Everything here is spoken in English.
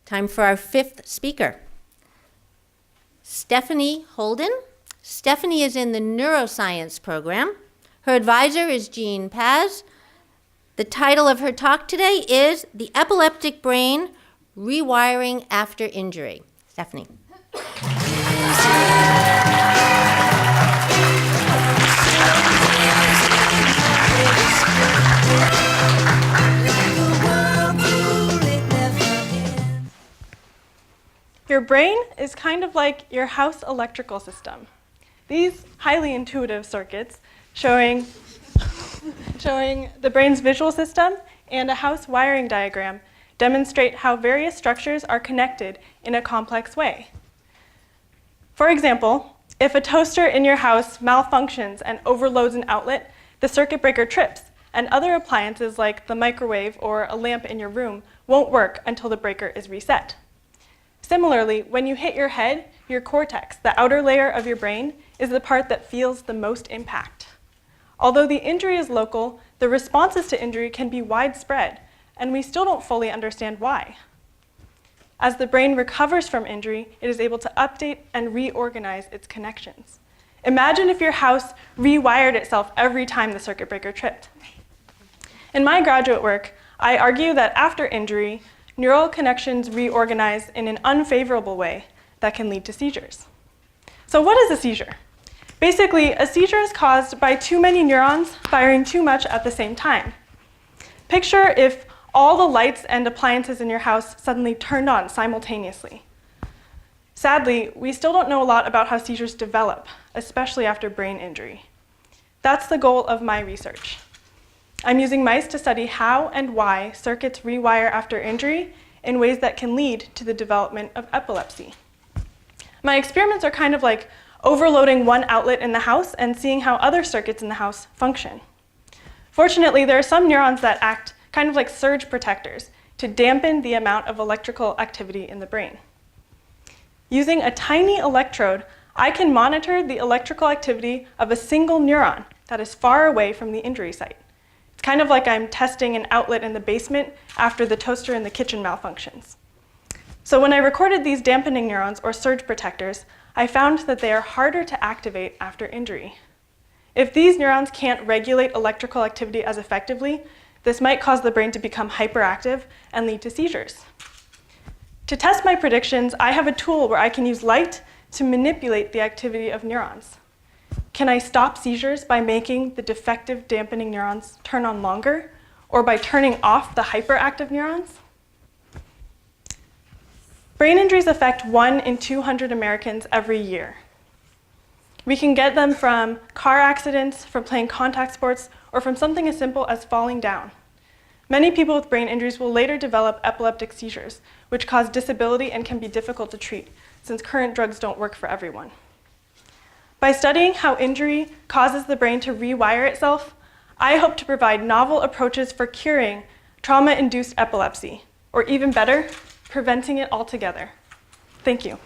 Time for our fifth speaker, Stephanie Holden. Stephanie is in the neuroscience program. Her advisor is Jeanne Paz. The title of her talk today is The Epileptic Brain, Rewiring After Injury. Stephanie. Your brain is kind of like your house electrical system. These highly intuitive circuits showing the brain's visual system and a house wiring diagram demonstrate how various structures are connected in a complex way. For example, if a toaster in your house malfunctions and overloads an outlet, the circuit breaker trips, and other appliances like the microwave or a lamp in your room won't work until the breaker is reset. Similarly, when you hit your head, your cortex, the outer layer of your brain, is the part that feels the most impact. Although the injury is local, the responses to injury can be widespread, and we still don't fully understand why. As the brain recovers from injury, it is able to update and reorganize its connections. Imagine if your house rewired itself every time the circuit breaker tripped. In my graduate work, I argue that after injury, neural connections reorganize in an unfavorable way that can lead to seizures. So what is a seizure? Basically, a seizure is caused by too many neurons firing too much at the same time. Picture if all the lights and appliances in your house suddenly turned on simultaneously. Sadly, we still don't know a lot about how seizures develop, especially after brain injury. That's the goal of my research. I'm using mice to study how and why circuits rewire after injury in ways that can lead to the development of epilepsy. My experiments are kind of like overloading one outlet in the house and seeing how other circuits in the house function. Fortunately, there are some neurons that act kind of like surge protectors to dampen the amount of electrical activity in the brain. Using a tiny electrode, I can monitor the electrical activity of a single neuron that is far away from the injury site. It's kind of like I'm testing an outlet in the basement after the toaster in the kitchen malfunctions. So when I recorded these dampening neurons, or surge protectors, I found that they are harder to activate after injury. If these neurons can't regulate electrical activity as effectively, this might cause the brain to become hyperactive and lead to seizures. To test my predictions, I have a tool where I can use light to manipulate the activity of neurons. Can I stop seizures by making the defective dampening neurons turn on longer, or by turning off the hyperactive neurons? Brain injuries affect 1 in 200 Americans every year. We can get them from car accidents, from playing contact sports, or from something as simple as falling down. Many people with brain injuries will later develop epileptic seizures, which cause disability and can be difficult to treat, since current drugs don't work for everyone. By studying how injury causes the brain to rewire itself, I hope to provide novel approaches for curing trauma-induced epilepsy, or even better, preventing it altogether. Thank you.